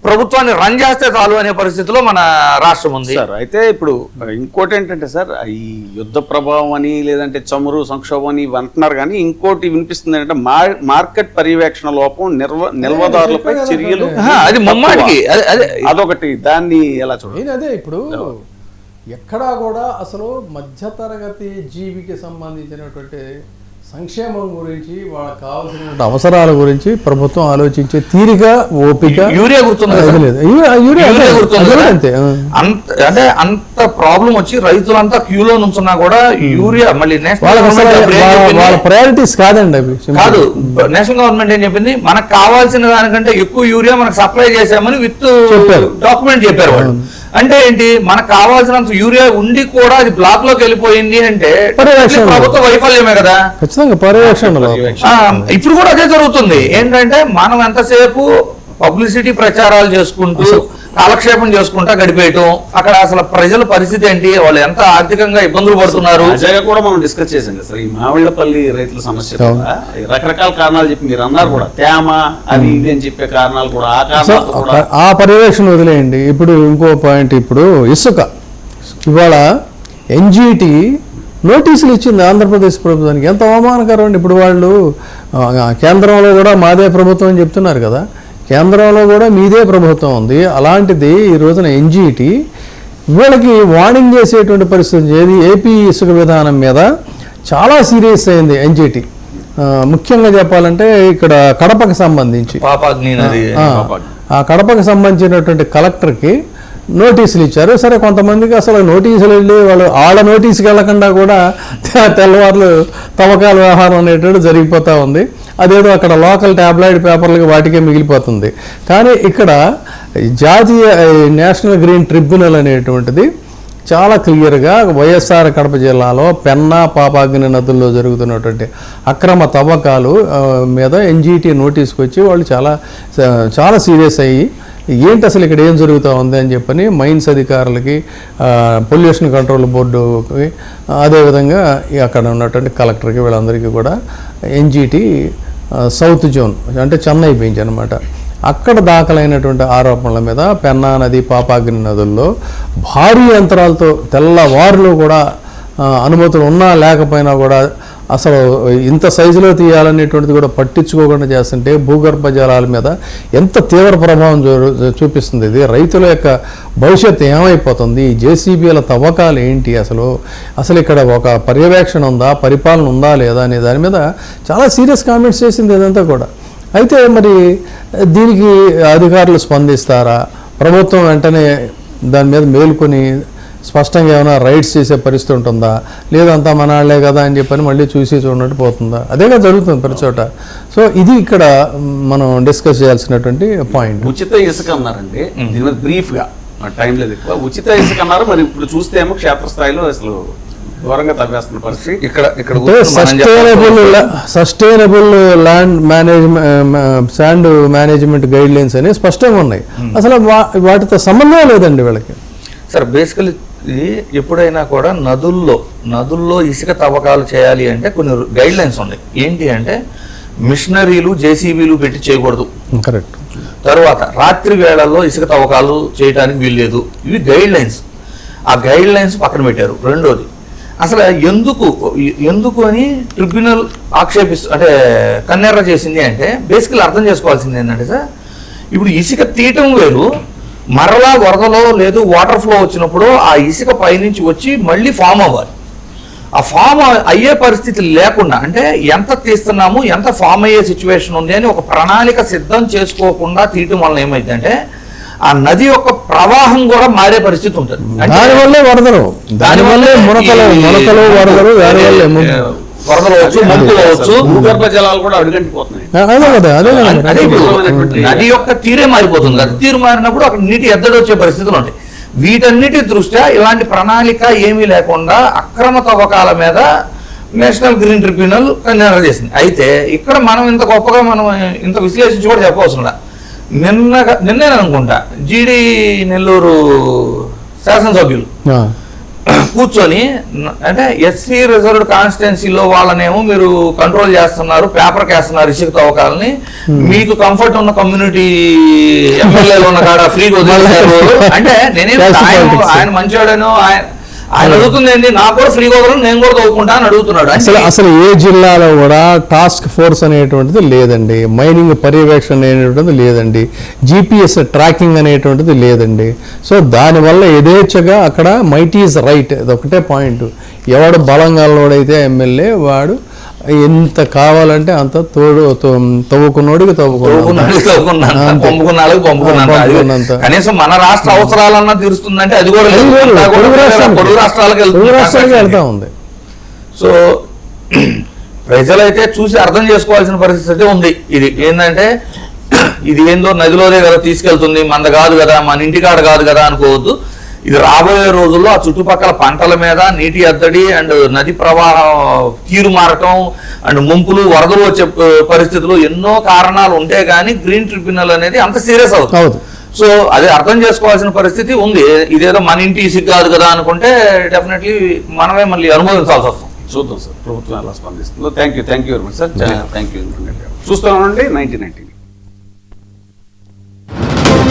ప్రభుత్వాన్ని రన్ చేస్తే చాలు అనే పరిస్థితిలో మన రాష్ట్రం ఉంది సార్. అయితే ఇప్పుడు ఇంకోటి ఏంటంటే సార్, ఈ యుద్ధ ప్రభావం అని లేదంటే చమురు సంక్షోభం అని ఇవి అంటున్నారు, కానీ ఇంకోటి వినిపిస్తుంది ఏంటంటే మార్కెట్ పర్యవేక్షణ లోపం, నిల్వదారులపై చర్యలు, అది ముమ్మాటికి అదొకటి. దాన్ని ఎలా చూడాలి? అదే ఇప్పుడు ఎక్కడా కూడా అసలు మధ్యతరగతి జీవికి సంబంధించినటువంటి సంక్షేమం గురించి, వాళ్ళకి కావాల్సిన అవసరాల గురించి ప్రభుత్వం ఆలోచించే తీరిక, ఓపిక, యూరియా గుర్తుంది అంతే. అంటే అంత ప్రాబ్లం వచ్చి రైతులంతా క్యూలో నుంచున్నా కూడా యూరియా మళ్ళీ వాళ్ళ ప్రయారిటీస్ కాదండి అవి కాదు. నేషనల్ గవర్నమెంట్ ఏం చెప్పింది, మనకు కావాల్సిన దానికంటే ఎక్కువ యూరియా మనకు సప్లై చేశామని విత్ డాక్యుమెంట్ చెప్పారు వాళ్ళు. అంటే ఏంటి, మనకు కావాల్సినంత యూరియా ఉండి కూడా అది బ్లాక్ లోకి వెళ్ళిపోయింది అంటే ప్రభుత్వ వైఫల్యమే కదా. ఖచ్చితంగా పర్యవేక్షణ. ఇప్పుడు కూడా అదే జరుగుతుంది. ఏంటంటే మనం ఎంతసేపు పబ్లిసిటీ ప్రచారాలు చేసుకుంటూ కాలక్షేపం చేసుకుంటా గడిపేయటం, అక్కడ అసలు ప్రజల పరిస్థితి ఏంటి, వాళ్ళు ఎంత ఆర్థికంగా ఇబ్బందులు పడుతున్నారు కూడా మనం డిస్కస్ చేసాం కదా సార్. ఈ మామిళ్ళపల్లి రైతుల సమస్య రకరకాల కారణాలు చెప్పి మీరు అన్నారు కూడా, తేమ అది ఇది అని చెప్పే కారణాలు కూడా, ఆ పర్యవేక్షణ వదిలేయండి. ఇప్పుడు ఇంకో పాయింట్, ఇప్పుడు ఇసుక ఇవాళ ఎన్జిటి నోటీసులు ఇచ్చింది ఆంధ్రప్రదేశ్ ప్రభుత్వానికి. ఎంత అవమానకరం అండి. ఇప్పుడు వాళ్ళు కేంద్రంలో కూడా మాదే ప్రభుత్వం అని చెప్తున్నారు కదా, కేంద్రంలో కూడా మీదే ప్రభుత్వం ఉంది. అలాంటిది ఈ రోజున ఎన్జిటి వీళ్ళకి వార్నింగ్ చేసేటువంటి పరిస్థితి. ఏది ఏపీ ఇసుక విధానం మీద చాలా సీరియస్ అయింది ఎన్జిటి. ముఖ్యంగా చెప్పాలంటే ఇక్కడ కడపకు సంబంధించి ఆ కడపకు సంబంధించినటువంటి కలెక్టర్కి నోటీసులు ఇచ్చారు. సరే, కొంతమందికి అసలు నోటీసులు వెళ్ళి వాళ్ళ నోటీసుకి వెళ్ళకుండా కూడా తెల్లవారులు తవ్వకాల వ్యవహారం అనేటువంటి జరిగిపోతూ ఉంది. అదేదో అక్కడ లోకల్ ట్యాబ్లాయిడ్ పేపర్లకి వాటికే మిగిలిపోతుంది. కానీ ఇక్కడ జాతీయ నేషనల్ గ్రీన్ ట్రిబ్యునల్ అనేటువంటిది చాలా క్లియర్గా వైఎస్ఆర్ కడప జిల్లాలో పెన్నా పాపాగ్ని నదుల్లో జరుగుతున్నటువంటి అక్రమ తవ్వకాలు మీద ఎన్జిటి నోటీస్కి వచ్చి వాళ్ళు చాలా సీరియస్ అయ్యి ఏంటి అసలు ఇక్కడ ఏం జరుగుతూ ఉంది అని చెప్పని మైన్స్ అధికారులకి, పొల్యూషన్ కంట్రోల్ బోర్డుకి, అదేవిధంగా అక్కడ ఉన్నటువంటి కలెక్టర్కి, వీళ్ళందరికీ కూడా ఎన్జిటి సౌత్ జోన్ అంటే చెన్నై బెంచ్ అనమాట, అక్కడ దాఖలైనటువంటి ఆరోపణల మీద పెన్నా నది, పాపాగ్ని నదుల్లో భారీ యంత్రాలతో తెల్లవారులు కూడా అనుమతులు ఉన్నా లేకపోయినా కూడా అసలు ఇంత సైజులో తీయాలనేటువంటిది కూడా పట్టించుకోకుండా చేస్తుంటే భూగర్భ జలాల మీద ఎంత తీవ్ర ప్రభావం చూపిస్తుంది. ఇది రైతుల యొక్క భవిష్యత్తు ఏమైపోతుంది, జేసీబీల తవ్వకాలు ఏంటి, అసలు ఇక్కడ ఒక పర్యవేక్షణ ఉందా, పరిపాలన ఉందా లేదా అనే దాని మీద చాలా సీరియస్ కామెంట్స్ చేసింది ఇదంతా కూడా. అయితే మరి దీనికి అధికారులు స్పందిస్తారా, ప్రభుత్వం వెంటనే దాని మీద మేల్కొని స్పష్టంగా ఏమైనా రైడ్స్ చేసే పరిస్థితి ఉంటుందా, లేదంతా మనాళ్లే కదా అని చెప్పని మళ్ళీ చూసి చూడనట్టు పోతుందా? అదేగా జరుగుతుంది ప్రతి చోట. సో ఇది ఇక్కడ మనం డిస్కస్ చేయాల్సినటువంటి పాయింట్. ఉచిత ఇసుక అన్నారండి, దీని మీద బ్రీఫ్గా టైం లేదు ఎక్కువ. ఉచిత ఇసుక అన్నారు, మరి ఇప్పుడు చూస్తే ఏమో క్షేత్రస్థాయిలో అసలు ఘోరంగా తవ్వేస్తున్న పరిస్థితి. ఇక్కడ sustainable land management, sand management guide lines అని స్పష్టంగా ఉన్నాయి. అసలు వాటితో సంబంధం లేదండి వీళ్ళకి. సార్ బేసికలీ ఎప్పుడైనా కూడా నదుల్లో ఇసుక తవ్వకాలు చేయాలి అంటే కొన్ని గైడ్ లైన్స్ ఉన్నాయి. ఏంటి అంటే మిషనరీలు, జేసీబీలు పెట్టి చేయకూడదు. కరెక్ట్. తర్వాత రాత్రి వేళల్లో ఇసుక తవ్వకాలు చేయడానికి వీల్లేదు. ఇవి గైడ్ లైన్స్. ఆ గైడ్ లైన్స్ పక్కన పెట్టారు. రెండోది, అసలు ఎందుకు అని ట్రిబ్యునల్ అంటే కన్నెర్ర చేసింది అంటే బేసికలీ అర్థం చేసుకోవాల్సింది ఏంటంటే సార్, ఇప్పుడు ఇసుక తీయటం వేరు, మరలా వరదలో లేదు వాటర్ ఫ్లో వచ్చినప్పుడు ఆ ఇసుక పైనుంచి వచ్చి మళ్ళీ ఫామ్ అవ్వాలి. ఆ ఫామ్ అయ్యే పరిస్థితి లేకుండా, అంటే ఎంత తీస్తున్నాము, ఎంత ఫామ్ అయ్యే సిచ్యువేషన్ ఉంది అని ఒక ప్రణాళిక సిద్ధం చేసుకోకుండా తీయటం వల్ల ఏమైందంటే ఆ నది యొక్క ప్రవాహం కూడా మారే పరిస్థితి ఉంటుంది. దానివల్లే వరదలు, దానివల్లే మునకలు వరదలు, దానివల్లే వరదలు అవచ్చు, ముంపులు అవచ్చు, భూగర్భ జలాలు కూడా అడుగంటిపోతున్నాయి. నది యొక్క తీరే మారిపోతుంది కదా. తీరు మారినప్పుడు అక్కడ నీటి ఎద్దడి వచ్చే పరిస్థితులు ఉంటాయి. వీటన్నిటి దృష్ట్యా ఇలాంటి ప్రణాళిక ఏమీ లేకుండా అక్రమ తవ్వకాల మీద నేషనల్ గ్రీన్ ట్రిబ్యునల్ కన్సిడర్ చేసింది. అయితే ఇక్కడ మనం ఇంత గొప్పగా మనం ఇంత విశ్లేషించి కూడా చెప్పవలసిన నిన్నే అనుకుంటా జీడి నెల్లూరు శాసనసభ్యులు కూర్చొని అంటే ఎస్సీ రిజర్వ్డ్ కాన్స్టిట్యున్సీలో వాళ్ళనేమో మీరు కంట్రోల్ చేస్తున్నారు, పేపర్ వేస్తున్నారు ఇసుక తవ్వకాలని, మీకు కంఫర్ట్ ఉన్న కమ్యూనిటీ ఎమ్మెల్యేలు ఉన్న కాడ ఫ్రీగా వదిలేశారు అంటే నేనేం ఆయన మంచివాడనో ఆయన అడుగుతుంది ఏంటి, నాకు కూడా ఫ్రీగా వదలను నేను కూడా తవ్వుకుంటా అని అడుగుతున్నాడు. అసలు ఏ జిల్లాలో కూడా టాస్క్ ఫోర్స్ అనేటువంటిది లేదండి, మైనింగ్ పర్యవేక్షణ అనేటువంటిది లేదండి, GPS ట్రాకింగ్ అనేటువంటిది లేదండి. సో దానివల్ల యథేచ్ఛగా అక్కడ మైట్ ఈజ్ రైట్, ఇది ఒకటే పాయింట్. ఎవడు బలంగా అయితే ఎమ్మెల్యే వాడు ఎంత కావాలంటే అంత తవ్వుకున్నోడికి పంపుకున్నంత కనీసం మన రాష్ట్ర అవసరాలన్నా తీరుస్తుందంటే అది కూడా పొరుగు రాష్ట్రాలకు వెళ్తా ఉంది. సో ప్రజలైతే చూసి అర్థం చేసుకోవాల్సిన పరిస్థితి ఉంది. ఇది ఏంటంటే ఇది ఏందో నదిలోనే కదా తీసుకెళ్తుంది, మంద కాదు కదా, మన ఇంటికాడ కాదు కదా అనుకోవద్దు. ఇది రాబోయే రోజుల్లో ఆ చుట్టుపక్కల పంటల మీద నీటి ఎద్దడి అండ్ నది ప్రవాహం తీరు మారటం అండ్ ముంపులు వరదలు వచ్చే పరిస్థితులు ఎన్నో కారణాలు ఉంటే కానీ గ్రీన్ ట్రిబ్యునల్ అనేది అంత సీరియస్ అవుతుంది. సో అది అర్థం చేసుకోవాల్సిన పరిస్థితి ఉంది. ఇదేదో మన ఇంటి ఇసుక కాదు కదా అనుకుంటే డెఫినెట్లీ మనమే మళ్ళీ అనుభవించాల్సి వస్తుంది. చూద్దాం సార్ ప్రభుత్వం ఎలా స్పందిస్తుందో. Thank you very much sir. Thank you. చూస్తామండి 1990.